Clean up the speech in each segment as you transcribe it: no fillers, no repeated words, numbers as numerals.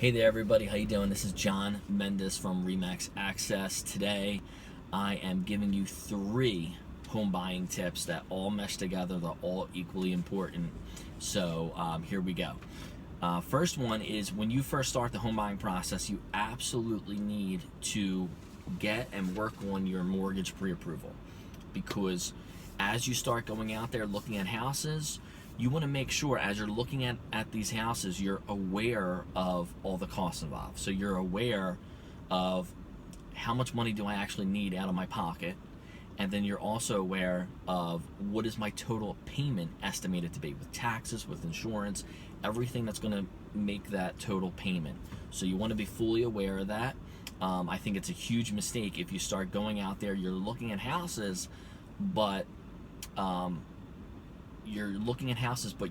Hey there everybody, how you doing? This is John Mendes from Remax Access. Today I am giving you 3 home buying tips that all mesh together. They're all equally important. So here we go. First one is, when you first start the home buying process, you absolutely need to get and work on your mortgage pre-approval, because as you start going out there looking at houses, you want to make sure as you're looking at these houses, you're aware of all the costs involved. So you're aware of how much money do I actually need out of my pocket, and then you're also aware of what is my total payment estimated to be, with taxes, with insurance, everything that's going to make that total payment. So you want to be fully aware of that. I think it's a huge mistake if you start going out there, you're looking at houses, but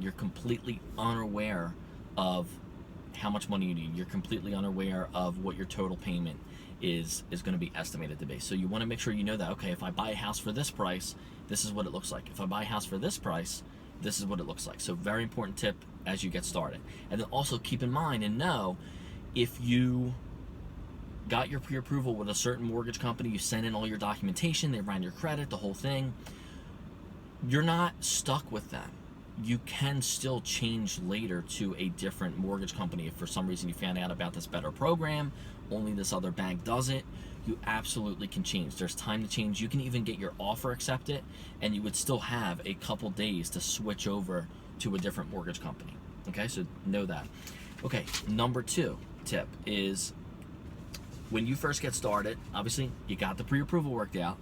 you're completely unaware of how much money you need. You're completely unaware of what your total payment is going to be estimated to be. So you want to make sure you know that, okay, if I buy a house for this price, this is what it looks like. If I buy a house for this price, this is what it looks like. So very important tip as you get started. And then also keep in mind and know, if you got your pre-approval with a certain mortgage company, you send in all your documentation, they ran your credit, the whole thing, you're not stuck with them. You can still change later to a different mortgage company. If for some reason you found out about this better program, only this other bank does it, you absolutely can change. There's time to change. You can even get your offer accepted, and you would still have a couple days to switch over to a different mortgage company. Okay, so know that. Okay, number 2 tip is, when you first get started, obviously you got the pre-approval worked out.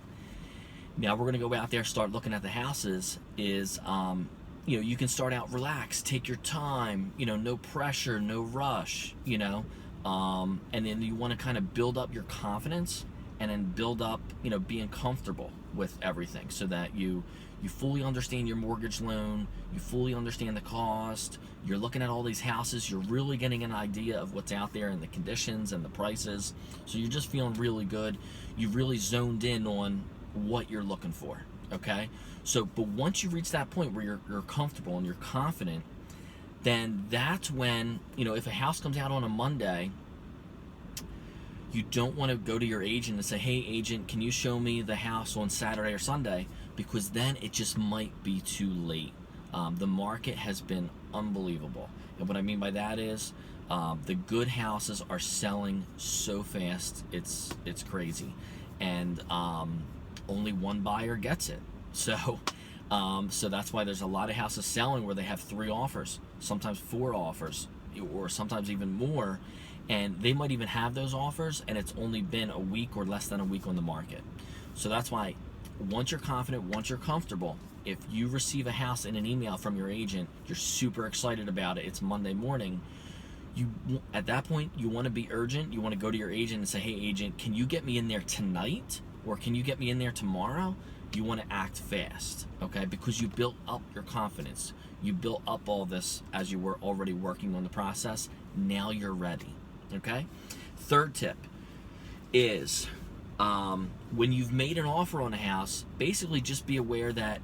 Now we're gonna go out there, start looking at the houses. You can start out relaxed, take your time, no pressure, no rush, and then you want to kind of build up your confidence, and then build up, being comfortable with everything, so that you fully understand your mortgage loan, you fully understand the cost, you're looking at all these houses, you're really getting an idea of what's out there and the conditions and the prices, so you're just feeling really good. You've really zoned in on what you're looking for. Okay, so but once you reach that point where you're comfortable and you're confident, then that's when, if a house comes out on a Monday, you don't want to go to your agent and say, hey agent, can you show me the house on Saturday or Sunday, because then it just might be too late. The market has been unbelievable, and what I mean by that is, the good houses are selling so fast, it's crazy, and only one buyer gets it. So that's why there's a lot of houses selling where they have 3 offers, sometimes 4 offers, or sometimes even more, and they might even have those offers and it's only been a week or less than a week on the market. So that's why, once you're confident, once you're comfortable, if you receive a house in an email from your agent, you're super excited about it, it's Monday morning, at that point you want to be urgent. You want to go to your agent and say, hey agent, can you get me in there tonight, or can you get me in there tomorrow? You want to act fast, okay? Because you built up your confidence. You built up all this as you were already working on the process. Now you're ready, okay? 3rd tip is, when you've made an offer on a house, basically just be aware that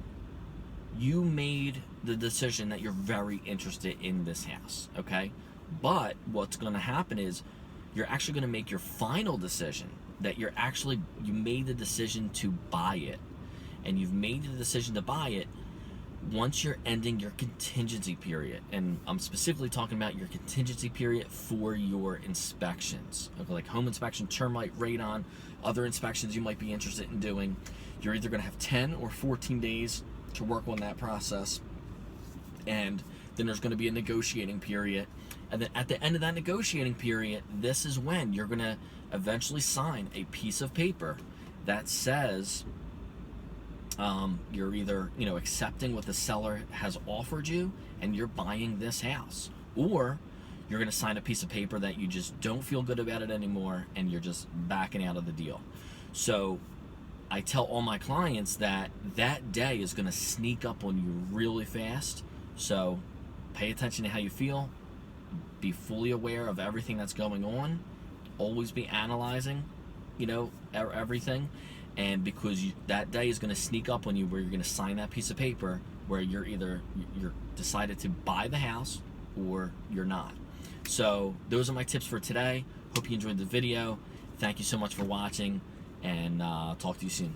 you made the decision that you're very interested in this house, okay? But what's going to happen is, you're actually going to make your final decision, that you made the decision to buy it, and you've made the decision to buy it once you're ending your contingency period. And I'm specifically talking about your contingency period for your inspections, okay, like home inspection, termite, radon, other inspections you might be interested in doing. You're either going to have 10 or 14 days to work on that process, and then there's going to be a negotiating period. And then at the end of that negotiating period, this is when you're going to eventually sign a piece of paper that says you're either accepting what the seller has offered you and you're buying this house, or you're going to sign a piece of paper that you just don't feel good about it anymore and you're just backing out of the deal. So I tell all my clients that day is going to sneak up on you really fast. So pay attention to how you feel, be fully aware of everything that's going on, always be analyzing everything, and because that day is going to sneak up on you where you're going to sign that piece of paper where you're decided to buy the house or you're not. So those are my tips for today. Hope you enjoyed the video. Thank you so much for watching, and talk to you soon.